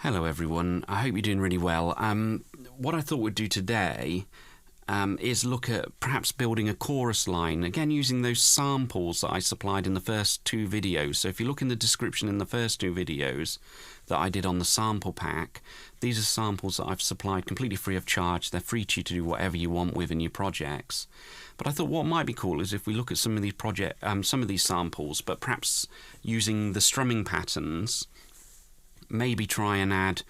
Hello everyone, I hope you're doing really well. What I thought we'd do today is look at perhaps building a chorus line, again using those samples that I supplied in the first two videos. So if you look in the description in the first two videos that I did on the sample pack, these are samples that I've supplied completely free of charge. They're free to you to do whatever you want with in your projects. But I thought what might be cool is if we look at some of these samples, but perhaps using the strumming patterns, maybe try and add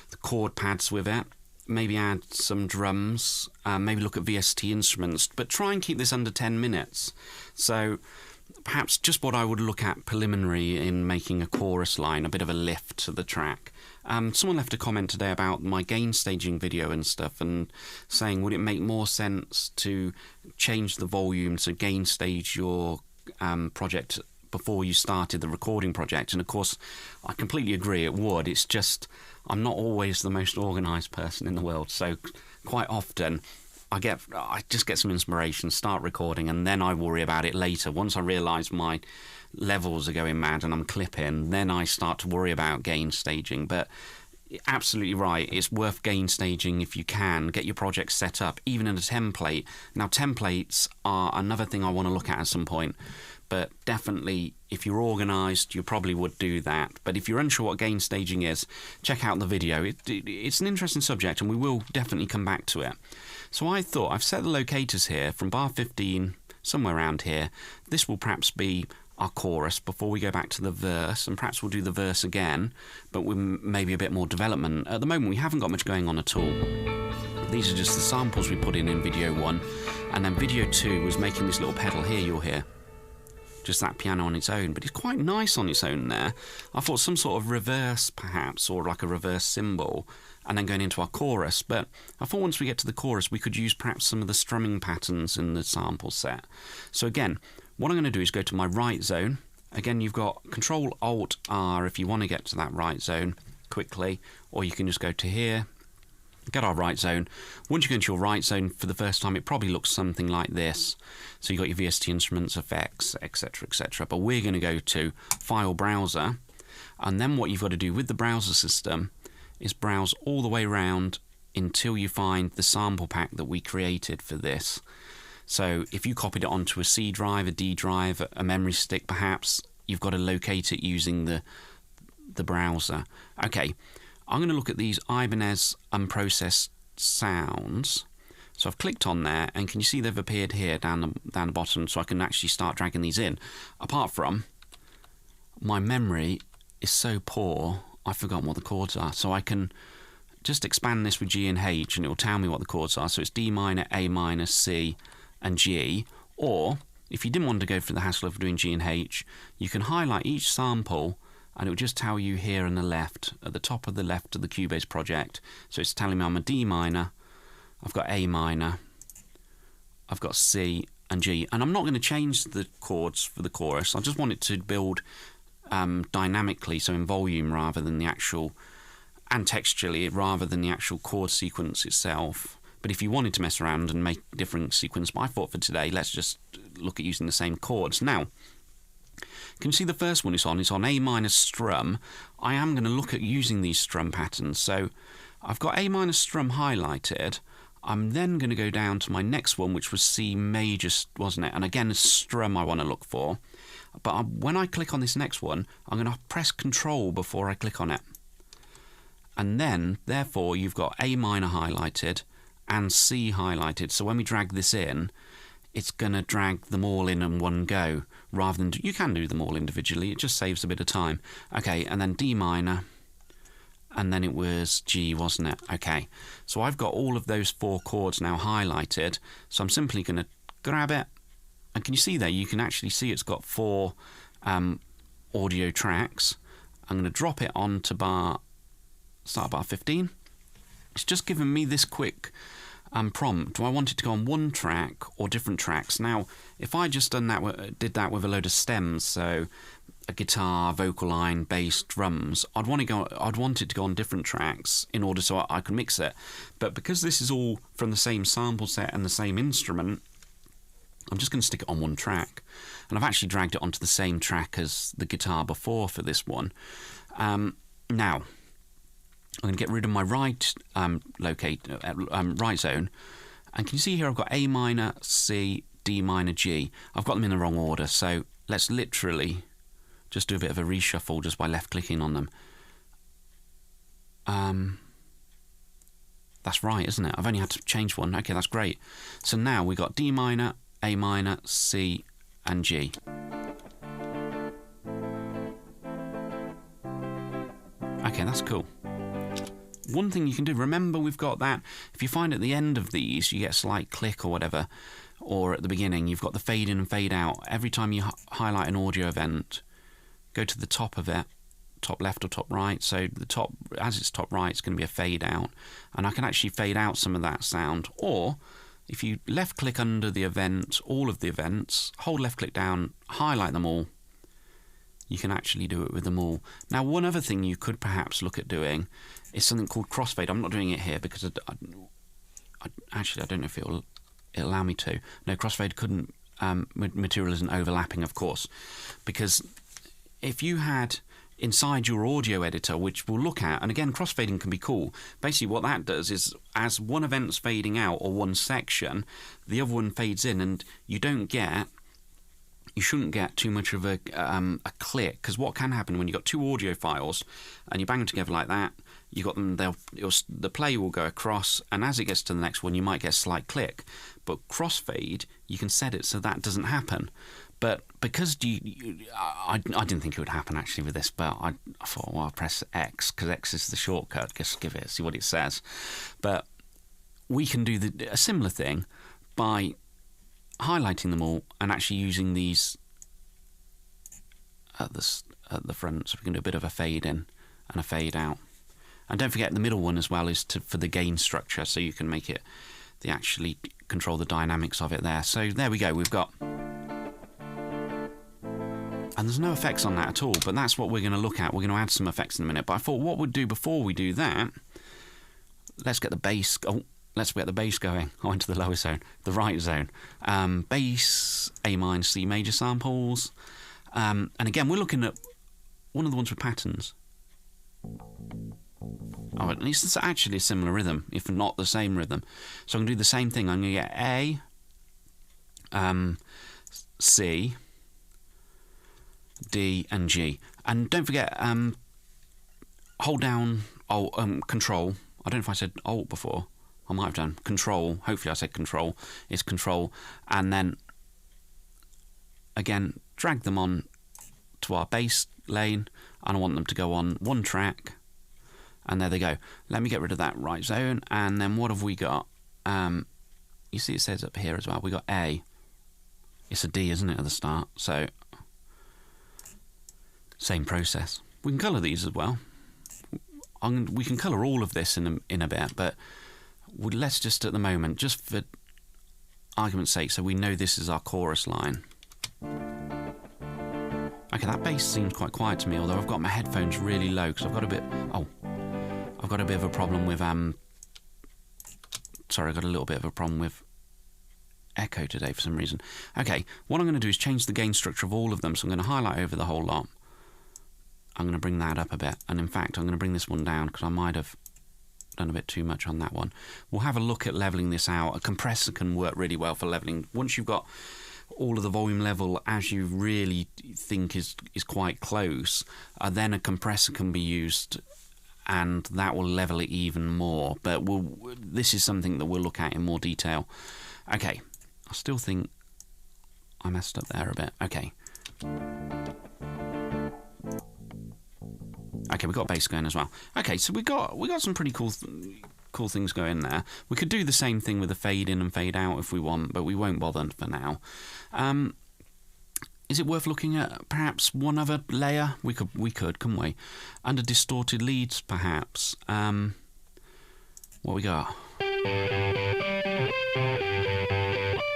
the chord pads with it, maybe add some drums, maybe look at VST instruments, but try and keep this under 10 minutes. So perhaps just what I would look at preliminary in making a chorus line, a bit of a lift to the track. Someone left a comment today about my gain staging video and stuff, and saying would it make more sense to change the volume to gain stage your project before you started the recording project. And of course I completely agree it would. It's just I'm not always the most organised person in the world, so quite often I just get some inspiration, start recording, and then I worry about it later. Once I realise my levels are going mad and I'm clipping, then I start to worry about gain staging. But absolutely right, it's worth gain staging if you can. Get your project set up, even in a template. Now templates are another thing I want to look at some point, but definitely if you're organised you probably would do that. But if you're unsure what gain staging is, check out the video. It's an interesting subject and we will definitely come back to it. So I thought I've set the locators here from bar 15 somewhere around here. This will perhaps be our chorus before we go back to the verse, and perhaps we'll do the verse again but with maybe a bit more development. At the moment we haven't got much going on at all. These are just the samples we put in video 1, and then video 2 was making this little pedal here you'll hear. Just that piano on its own, but it's quite nice on its own there. I thought some sort of reverse perhaps, or like a reverse cymbal, and then going into our chorus. But I thought once we get to the chorus we could use perhaps some of the strumming patterns in the sample set. So again, what I'm going to do is go to my right zone. Again, you've got Control Alt R if you want to get to that right zone quickly, or you can just go to here, get our right zone. Once you go into your right zone for the first time, it probably looks something like this. So you've got your VST instruments, effects, etc, etc. But we're going to go to File Browser, and then what you've got to do with the browser system is browse all the way around until you find the sample pack that we created for this. So if you copied it onto a C drive, a D drive, a memory stick perhaps, you've got to locate it using the browser. Okay, I'm going to look at these Ibanez unprocessed sounds. So I've clicked on there, and can you see they've appeared here down the bottom, so I can actually start dragging these in. Apart from my memory is so poor, I've forgotten what the chords are. So I can just expand this with G and H and it will tell me what the chords are. So it's D minor, A minor, C and G. Or if you didn't want to go through the hassle of doing G and H, you can highlight each sample and it will just tell you here on the left, at the top of the left of the Cubase project. So it's telling me I'm a D minor, I've got A minor, I've got C and G, and I'm not going to change the chords for the chorus. I just want it to build dynamically, so in volume rather than the actual, and texturally rather than the actual chord sequence itself. But if you wanted to mess around and make different sequence, but I thought for today let's just look at using the same chords. Now can you see the first one it's on A minor strum. I am going to look at using these strum patterns. So I've got A minor strum highlighted. I'm then going to go down to my next one, which was C major, wasn't it? And again, it's strum I want to look for. But when I click on this next one, I'm going to press Control before I click on it. And then, therefore, you've got A minor highlighted and C highlighted. So when we drag this in, it's going to drag them all in one go, rather than you can do them all individually. It just saves a bit of time. Okay, and then D minor. And then it was G, wasn't it? Okay, so I've got all of those 4 chords now highlighted, so I'm simply going to grab it, and can you see there, you can actually see it's got 4 audio tracks. I'm going to drop it onto start bar 15. It's just given me this quick prompt. Do I want it to go on one track or different tracks? Now, if I just did that with a load of stems, so a guitar, vocal line, bass, drums, I'd want it to go on different tracks in order so I can mix it. But because this is all from the same sample set and the same instrument, I'm just going to stick it on one track. And I've actually dragged it onto the same track as the guitar before for this one. Now, I'm going to get rid of my right right zone. And can you see here I've got A minor, C, D minor, G. I've got them in the wrong order, so let's literally just do a bit of a reshuffle just by left-clicking on them. That's right, isn't it? I've only had to change one. Okay, that's great. So now we've got D minor, A minor, C, and G. Okay, that's cool. One thing you can do, remember we've got that, if you find at the end of these you get a slight click or whatever, or at the beginning you've got the fade in and fade out. Every time you highlight an audio event, go to the top of it, top left or top right. So the top, as it's top right, it's going to be a fade out, and I can actually fade out some of that sound. Or if you left click under the event, all of the events, hold left click down, highlight them all, you can actually do it with them all. Now, one other thing you could perhaps look at doing is something called crossfade. I'm not doing it here because actually I don't know if it'll allow me to. No, crossfade couldn't. Material isn't overlapping, of course, because if you had inside your audio editor, which we'll look at, and again, crossfading can be cool. Basically, what that does is, as one event's fading out or one section, the other one fades in, and you shouldn't get too much of a click, because what can happen when you've got two audio files and you bang them together like that, you got them. The play will go across, and as it gets to the next one, you might get a slight click. But crossfade, you can set it so that doesn't happen. But because I didn't think it would happen actually with this, but I thought, well, I'll press X because X is the shortcut. Just give it, see what it says. But we can do a similar thing by highlighting them all and actually using these at the front, so we can do a bit of a fade in and a fade out. And don't forget the middle one as well is for the gain structure, so you can make it, they actually control the dynamics of it there. So there we go, we've got, and there's no effects on that at all, but that's what we're going to look at. We're going to add some effects in a minute, but I thought what we'd do before we do that, let's get the bass, let's get the bass going. I went to the lower zone, the right zone. Bass, A minor, C major samples. And again, we're looking at one of the ones with patterns. Oh, at least it's actually a similar rhythm, if not the same rhythm. So I'm going to do the same thing. I'm going to get A, C, D, and G. And don't forget, hold down Control. I don't know if I said Alt before. I might have done. Control. Hopefully I said Control. It's Control. And then, again, drag them on to our bass lane. And I want them to go on one track. And there they go. Let me get rid of that right zone. And then what have we got? You see it says up here as well. We got A. It's a D, isn't it, at the start? So, same process. We can colour these as well. We can colour all of this in a bit, but let's just at the moment, just for argument's sake, so we know this is our chorus line. Okay, that bass seems quite quiet to me, although I've got my headphones really low because I've got a bit. I've got a bit of a problem with Sorry, I've got a little bit of a problem with echo today for some reason. Okay, what I'm going to do is change the gain structure of all of them. So I'm going to highlight over the whole lot. I'm going to bring that up a bit, and in fact, I'm going to bring this one down because I might have done a bit too much on that one. We'll have a look at leveling this out. A compressor can work really well for leveling. Once you've got all of the volume level as you really think is quite close, then a compressor can be used, and that will level it even more. But this is something that we'll look at in more detail. Okay, I still think I messed up there a bit. Okay. Okay, we've got bass going as well. Okay, so we got some pretty cool things going there. We could do the same thing with the fade in and fade out if we want, but we won't bother for now. Is it worth looking at perhaps one other layer? We could, couldn't we? Under distorted leads, perhaps. What we got? I'm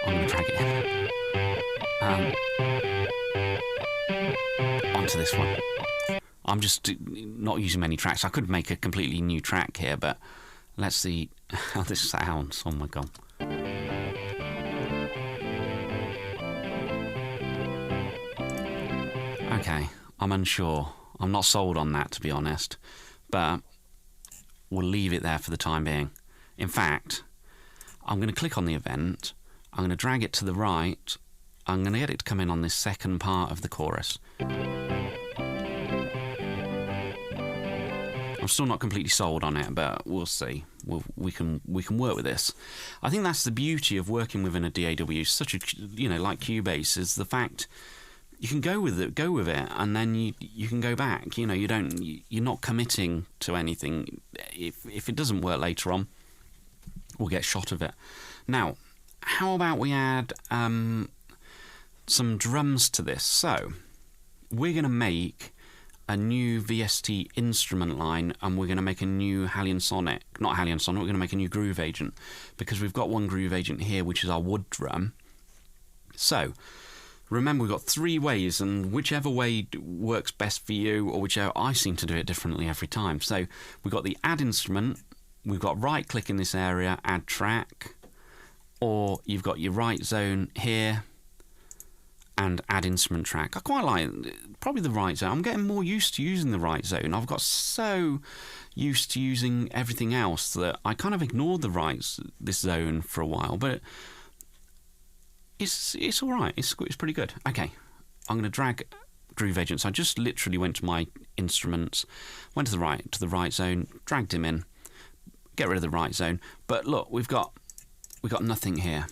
going to drag it in. Onto this one. I'm just not using many tracks. I could make a completely new track here, but let's see how this sounds. Oh my god. Okay, I'm unsure. I'm not sold on that, to be honest. But we'll leave it there for the time being. In fact, I'm going to click on the event, I'm going to drag it to the right, I'm going to get it to come in on this second part of the chorus. I'm still not completely sold on it, but we'll see. We can work with this. I think that's the beauty of working within a DAW, such a, like Cubase, is the fact you can go with it, and then you can go back. You're not committing to anything. If it doesn't work later on, we'll get shot of it. Now, how about we add some drums to this? So we're going to make a new VST instrument line, and we're going to make a new we're going to make a new groove agent, because we've got one groove agent here, which is our wood drum. So remember, we've got 3 ways, and whichever way works best for you, or whichever, I seem to do it differently every time. So we've got the add instrument, we've got right click in this area, add track, or you've got your right zone here and add instrument track. I quite like probably the right zone. I'm getting more used to using the right zone. I've got so used to using everything else that I kind of ignored this zone for a while, but it's all right. It's pretty good. Okay, I'm going to drag groove agent. So I just literally went to my instruments, went to the right zone, dragged him in, get rid of the right zone. But look, we've got nothing here.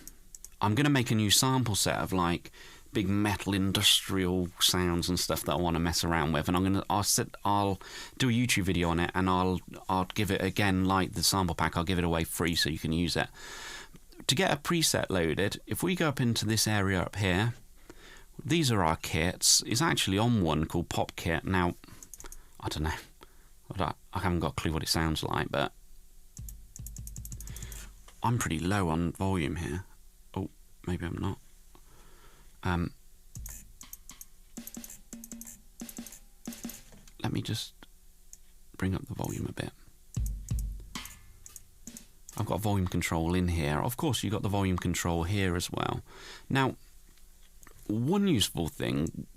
I'm going to make a new sample set of like big metal industrial sounds and stuff that I want to mess around with, and I'll do a YouTube video on it, and I'll give it, again, like the sample pack, I'll give it away free so you can use it. To get a preset loaded, if we go up into this area up here, these are our kits. It's actually on one called Pop Kit. Now, I don't know, I haven't got a clue what it sounds like, but I'm pretty low on volume here. Oh, maybe I'm not. Let me just bring up the volume a bit. I've got volume control in here. Of course, you've got the volume control here as well. Now, one useful thing,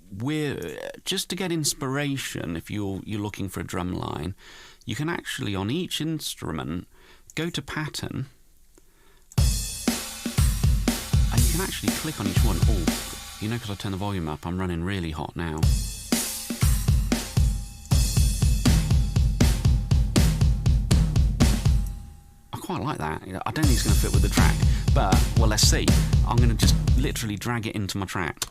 just to get inspiration, if you're looking for a drum line, you can actually, on each instrument, go to pattern, and you can actually click on each one. Oh, because I turned the volume up, I'm running really hot now. I quite like that. I don't think it's going to fit with the track, but, well, let's see. I'm going to just literally drag it into my track.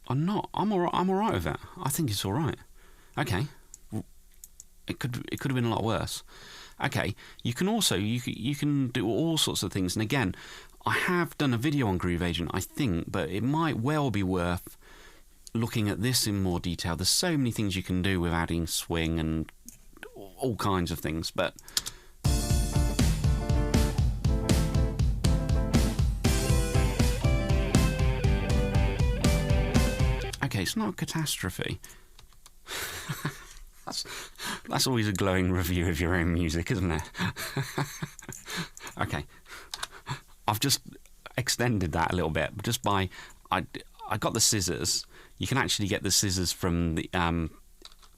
I'm all right with it. I think it's all right. Okay. It could have been a lot worse. Okay, you can also you can do all sorts of things. And again, I have done a video on Groove Agent, I think, but it might well be worth looking at this in more detail. There's so many things you can do with adding swing and all kinds of things, but okay, it's not a catastrophe. That's always a glowing review of your own music, isn't it? Okay, I've just extended that a little bit, just by I got the scissors. You can actually get the scissors from the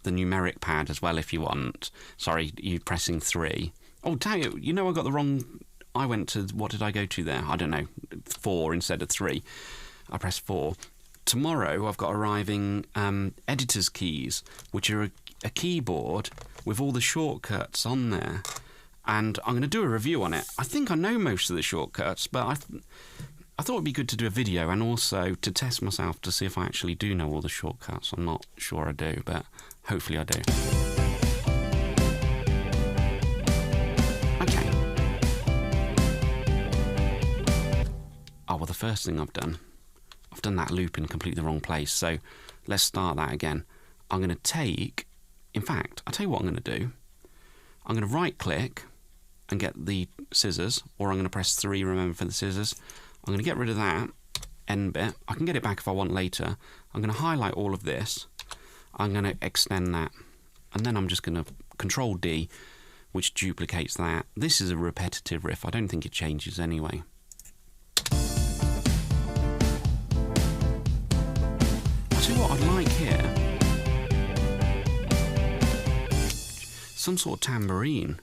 numeric pad as well if you want. Sorry, you pressing 3. Oh, tell you, I got the wrong. I went to, what did I go to there? I don't know, 4 instead of 3. I pressed 4. Tomorrow I've got arriving editor's keys, which are a keyboard with all the shortcuts on there, and I'm going to do a review on it. I think I know most of the shortcuts, but I thought it'd be good to do a video and also to test myself to see if I actually do know all the shortcuts. I'm not sure I do, but hopefully I do. Okay. Oh, well, the first thing I've done that loop in completely the wrong place, so let's start that again. I'm going to take, in fact, I'll tell you what I'm going to do. I'm going to right click and get the scissors, or I'm going to press 3, remember, for the scissors. I'm going to get rid of that end bit. I can get it back if I want later. I'm going to highlight all of this. I'm going to extend that, and then I'm just going to Control D, which duplicates that. This is a repetitive riff. I don't think it changes anyway. some sort of tambourine.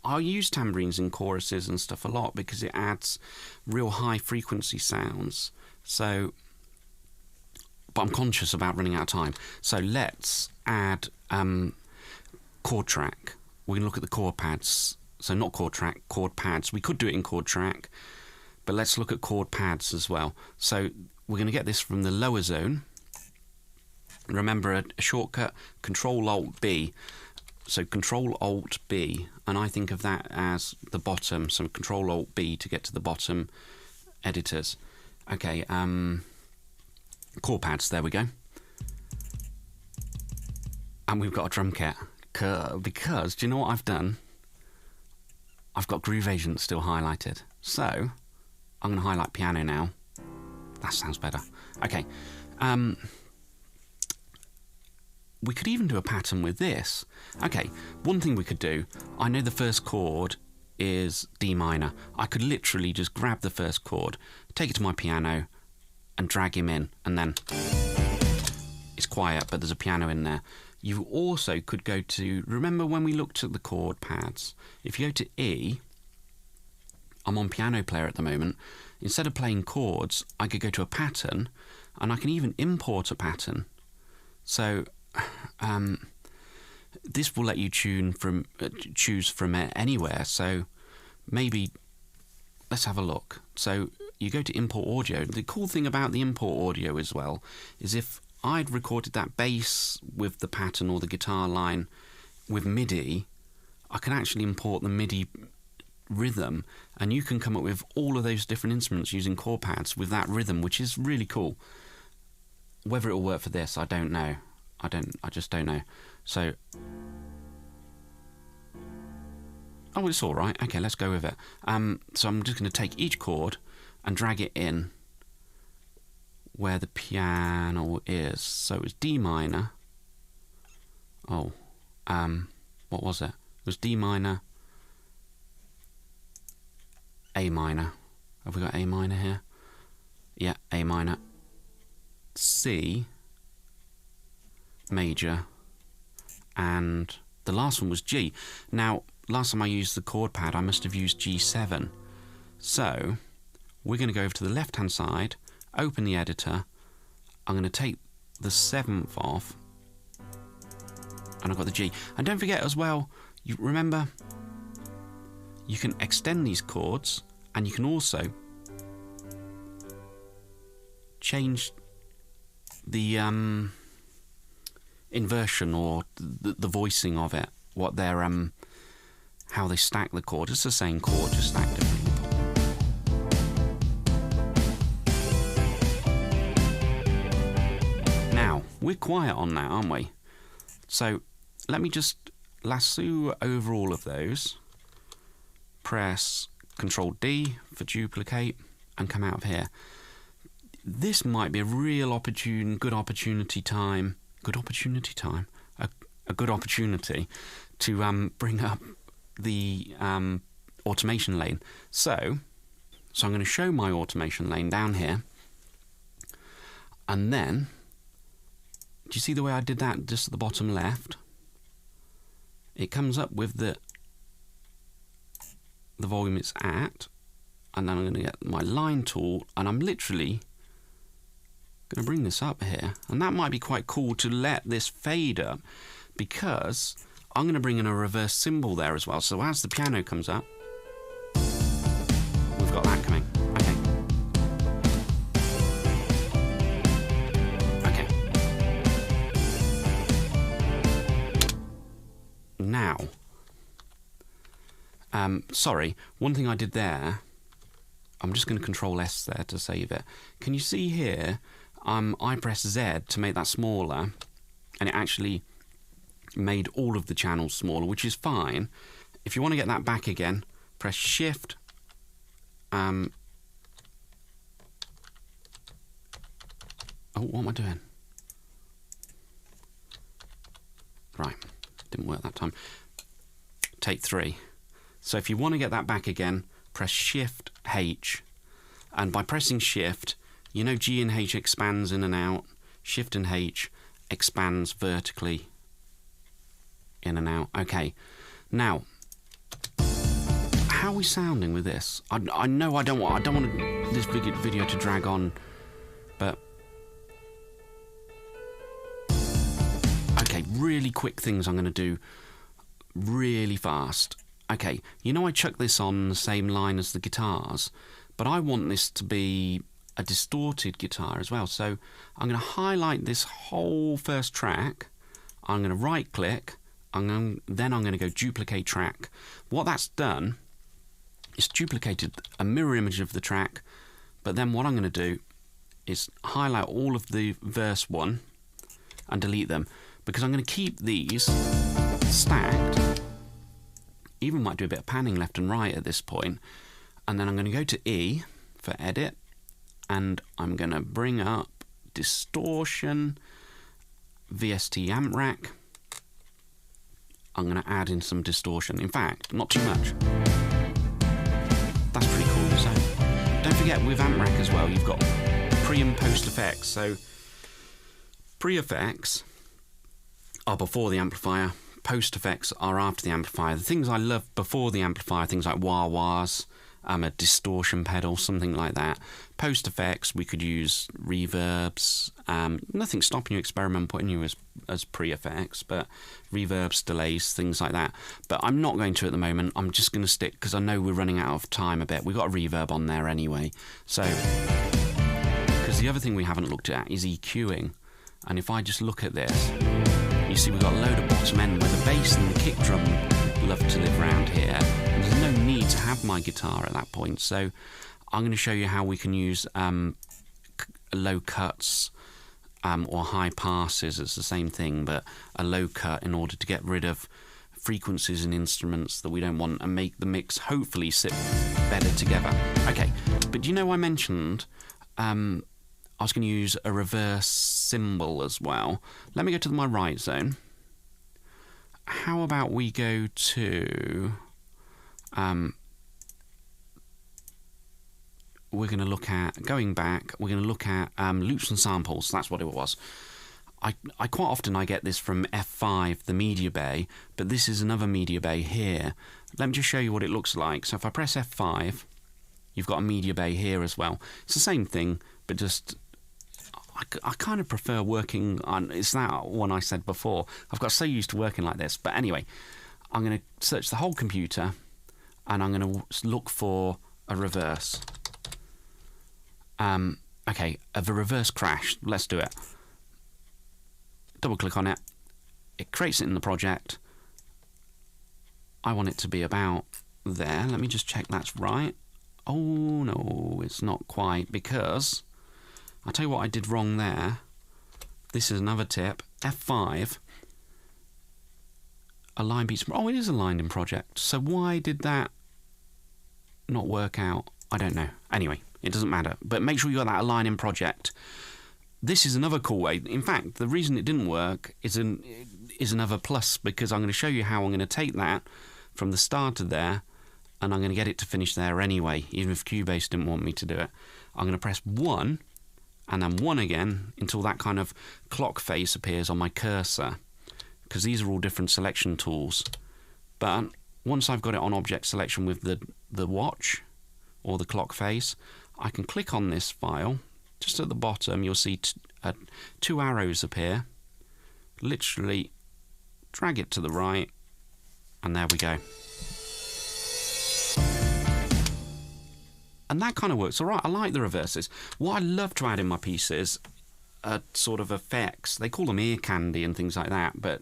I use tambourines in choruses and stuff a lot because it adds real high frequency sounds. So, but I'm conscious about running out of time. So let's add chord track. We're going to look at the chord pads. So not chord track, chord pads. We could do it in chord track, but let's look at chord pads as well. So we're going to get this from the lower zone. Remember a shortcut, Control-Alt-B. So Control-Alt-B, and I think of that as the bottom. So Control-Alt-B to get to the bottom editors. Okay, chord pads, there we go. And we've got a drum kit. Because, do you know what I've done? I've got Groove Agent still highlighted. So, I'm going to highlight piano now. That sounds better. Okay, we could even do a pattern with this. Okay, one thing we could do, I know the first chord is D minor. I could literally just grab the first chord, take it to my piano, and drag him in, and then it's quiet, but there's a piano in there. You also could go to, remember when we looked at the chord pads, if you go to E, I'm on piano player at the moment, instead of playing chords, I could go to a pattern, and I can even import a pattern. So, this will let you choose from anywhere. So maybe let's have a look. So you go to import audio. The cool thing about the import audio as well is if I'd recorded that bass with the pattern or the guitar line with MIDI, I can actually import the MIDI rhythm, and you can come up with all of those different instruments using chord pads with that rhythm, which is really cool. Whether it'll work for this, I don't know. I just don't know. So, oh, it's all right. Okay, let's go with it. So I'm just going to take each chord and drag it in where the piano is. So it was D minor. Oh, what was it? It was D minor, A minor. Have we got A minor here? Yeah, A minor. C major, and the last one was G. Now, last time I used the chord pad, I must have used G7. So, we're going to go over to the left-hand side, open the editor. I'm going to take the 7th off, and I've got the G. And don't forget as well, you remember, you can extend these chords, and you can also change the inversion or the voicing of it, what they're how they stack the chord. It's the same chord, just stacked differently. Now we're quiet on that, aren't we? So let me just lasso over all of those, press Control D for duplicate, and come out of here. This might be a real good opportunity to bring up the automation lane. So I'm going to show my automation lane down here, and then do you see the way I did that just at the bottom left? It comes up with the volume it's at, and then I'm going to get my line tool, and I'm literally going to bring this up here, and that might be quite cool to let this fade up, because I'm going to bring in a reverse cymbal there as well. So as the piano comes up, we've got that coming. Okay. Now, sorry, one thing I did there, I'm just going to Control S there to save it. Can you see here? I press Z to make that smaller, and it actually made all of the channels smaller, which is fine. If you want to get that back again, press Shift. Oh, what am I doing? Right, didn't work that time. Take 3. So if you want to get that back again, press Shift H, and by pressing Shift, you know G and H expands in and out. Shift and H expands vertically in and out. Okay, now, how are we sounding with this? I know I don't want this video to drag on, but okay, really quick things I'm going to do really fast. Okay, you know I chuck this on the same line as the guitars, but I want this to be a distorted guitar as well. So I'm going to highlight this whole first track. I'm going to right click. Then I'm going to go duplicate track. What that's done is duplicated a mirror image of the track, but then what I'm going to do is highlight all of the verse 1 and delete them, because I'm going to keep these stacked. Even might do a bit of panning left and right at this point. And then I'm going to go to E for edit, and I'm going to bring up distortion, VST amp rack. I'm going to add in some distortion. In fact, not too much. That's pretty cool. So don't forget, with amp rack as well, you've got pre and post effects. So pre effects are before the amplifier. Post effects are after the amplifier. The things I love before the amplifier, things like wah-wahs, a distortion pedal, something like that. Post effects, we could use reverbs. Nothing stopping you experiment putting you as pre-effects, but reverbs, delays, things like that. But I'm not going to at the moment. I'm just going to stick, because I know we're running out of time a bit. We've got a reverb on there anyway. So, because the other thing we haven't looked at is EQing. And if I just look at this, you see we've got a load of bottom end where the bass and the kick drum love to live around here. And there's no need to have my guitar at that point. So I'm going to show you how we can use low cuts or high passes. It's the same thing, but a low cut in order to get rid of frequencies and instruments that we don't want and make the mix hopefully sit better together. Okay, but you know I mentioned I was going to use a reverse cymbal as well. Let me go to my right zone. How about we go to... we're going to look at, going back, we're going to look at loops and samples. That's what it was. I quite often I get this from F5, the media bay, but this is another media bay here. Let me just show you what it looks like. So if I press F5, you've got a media bay here as well. It's the same thing, but just... I kind of prefer working on, it's that one I said before. I've got so used to working like this. But anyway, I'm going to search the whole computer and I'm going to look for a reverse. Okay, the reverse crash. Let's do it. Double click on it. It creates it in the project. I want it to be about there. Let me just check that's right. Oh no, it's not quite, because... I'll tell you what I did wrong there. This is another tip. F5. Align beats. Oh, it is aligned in project. So why did that not work out? I don't know. Anyway, it doesn't matter. But make sure you got that align in project. This is another cool way. In fact, the reason it didn't work is another plus, because I'm going to show you how I'm going to take that from the start of there, and I'm going to get it to finish there anyway, even if Cubase didn't want me to do it. I'm going to press 1. And then 1 again until that kind of clock face appears on my cursor, because these are all different selection tools. But once I've got it on object selection with the watch or the clock face, I can click on this file. Just at the bottom you'll see 2 arrows appear. Literally drag it to the right, and there we go. And that kind of works all right. I like the reverses. What I love to add in my pieces are sort of effects. They call them ear candy and things like that, but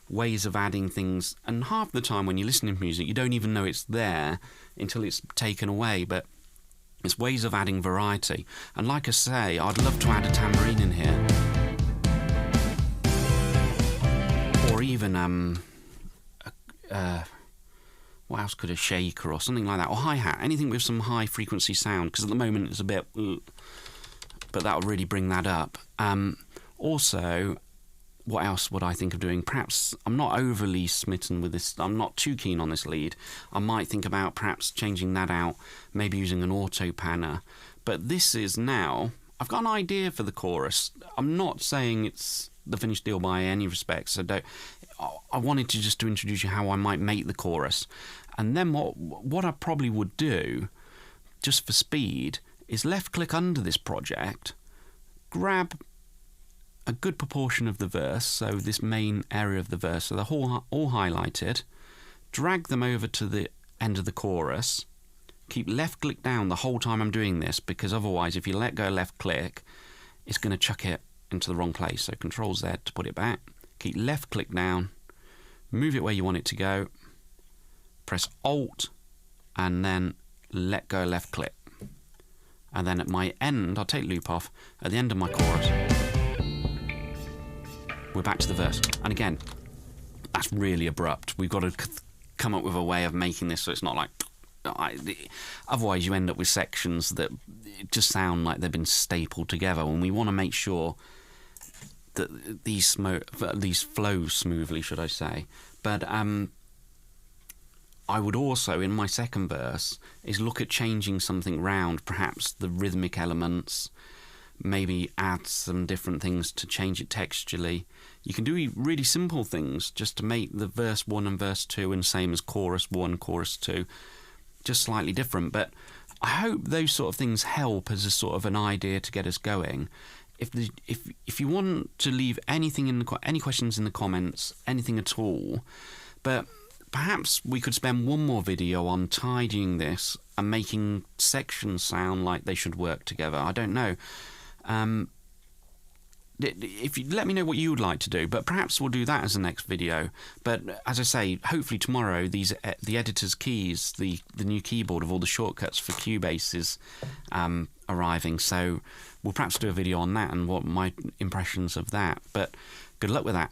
ways of adding things. And half the time when you're listening to music, you don't even know it's there until it's taken away. But it's ways of adding variety. And like I say, I'd love to add a tambourine in here. Or even what else could a shaker or something like that, or hi-hat, anything with some high frequency sound, because at the moment it's a bit but that would really bring that up. Also, what else would I think of doing? Perhaps I'm not overly smitten with this, I'm not too keen on this lead. I might think about perhaps changing that out, maybe using an auto panner. But this is now, I've got an idea for the chorus. I'm not saying it's the finished deal by any respect, so I wanted to just to introduce you how I might make the chorus. And then what I probably would do, just for speed, is left-click under this project, grab a good proportion of the verse, so this main area of the verse, so they're all highlighted, drag them over to the end of the chorus, keep left-click down the whole time I'm doing this, because otherwise if you let go left-click, it's going to chuck it into the wrong place. So Control-Z to put it back. Keep left-click down, move it where you want it to go, press Alt, and then let go left-click. And then at my end, I'll take loop off, at the end of my chorus, we're back to the verse. And again, that's really abrupt. We've got to come up with a way of making this so it's not like... otherwise you end up with sections that just sound like they've been stapled together, and we want to make sure that these flow smoothly, should I say. But I would also, in my second verse, is look at changing something round, perhaps the rhythmic elements, maybe add some different things to change it texturally. You can do really simple things just to make the verse 1 and verse 2 and same as chorus 1, chorus 2, just slightly different. But I hope those sort of things help as a sort of an idea to get us going. If you want to leave anything any questions in the comments, anything at all, but perhaps we could spend one more video on tidying this and making sections sound like they should work together. I don't know. If you let me know what you would like to do, but perhaps we'll do that as the next video. But as I say, hopefully tomorrow the editor's keys, the new keyboard of all the shortcuts for Cubase is arriving, so we'll perhaps do a video on that and what my impressions of that. But good luck with that.